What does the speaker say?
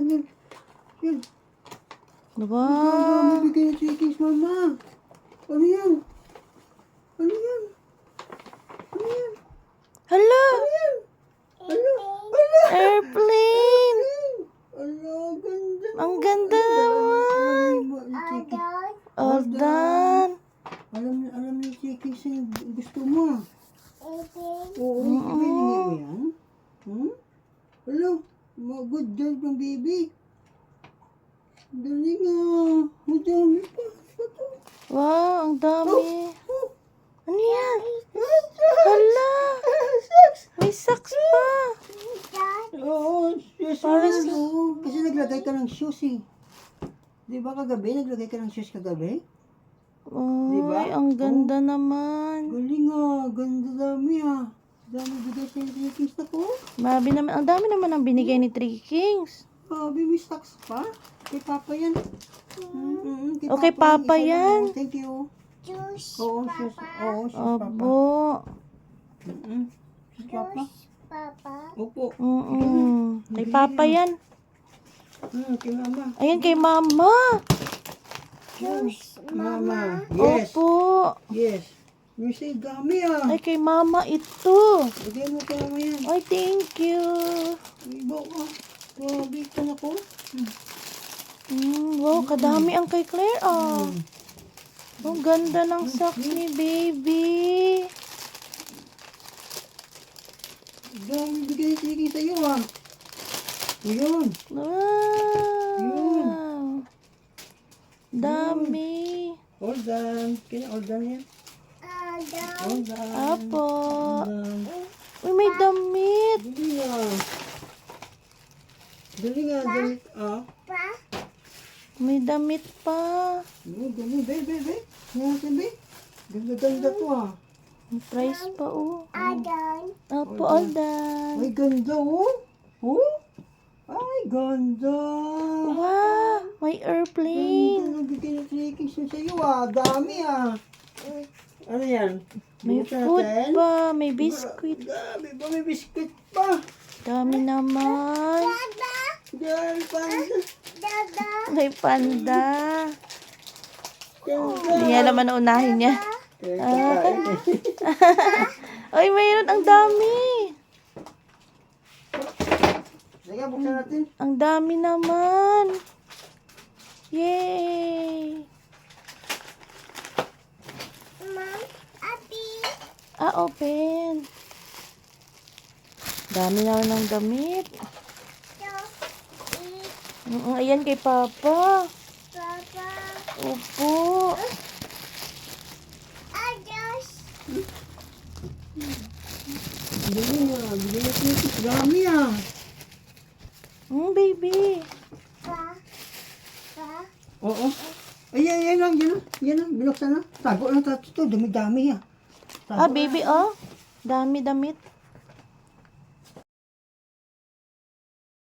yan. Yan. Wow. May bigay na chickies, mama. Ano yan? Ano yan? Ano yan? Hala! Ano? Ano? Airplane! Ano? Ganda. Ang ganda naman! All done! Alam ni chickies yung gusto mo. Oo, ibigay mo yan? Hello? Good job ng baby. Dali nga. Madami pa. Ito. Wow, ang dami. Oh. Ano yan? Hala! May socks pa! Oo, shoes Paris na. Kasi naglagay ka ng shoes eh. Di ba kagabi? Naglagay ka ng shoes kagabi? Diba? Ay, ang ganda naman. Galing ah. Ganda dami ah. Dami bigay sa yung Kings na ko. Mabi naman, ang dami naman ang binigay ni Three Kings. Baby stocks pa. Kay Papa yan. Kay Okay, Papa yan. Thank you. Juice, Oo, shoes. Oo, shoes Papa. Opo. Shoes Papa. Papa. Opo. Kay Papa yan. Kay Mama. Ayan, kay Mama. Mama. Yes. Opo. Yes. You say dami ah. Ay, kay Mama ito. Bigay mo kay Mama yan. Ay, thank you. Ibo ka. Grabe ka na ko. Wow, kadami ang kay Claire, ah. Ang ganda ng socks ni baby. Dami bigay sige sa'yo ah. Ayun. Wow. Dami. All done. Kaya all done yan. All done. Apo. All done. Uy, may damit. Dali nga. Dali nga. Dali. Ah. May damit pa. Dali. Be. Yan sabi. Ganda to ah. May price pa, oh. Adan. Apo, all done. Ay, ganda oh. Oh. Ay, ganda. Wow, may airplane. Ganda. Bigay na trickies na sa'yo ah. Dami ah. Ano yan? May Buksan food natin. pa, may biscuit. Dami pa. May biscuit pa. Dami naman. Dami panda. May panda. Ganda. Hindi niya naman naunahin niya. Kakain. Ay, mayroon ang dami. Sige, buksan natin. Ang dami naman. Yay! Mom, Abi. Open. Dami naman ng damit. Ayan kay Papa. Papa. Opo. Adas. Bigyan niya. Bigyan niya trickies. Dami ah. Baby. Pa. Oo. Ay, yan lang. Yan lang. Binuksan na. Tago lang ito. Dami-dami ah. Baby, oh. Dami damit.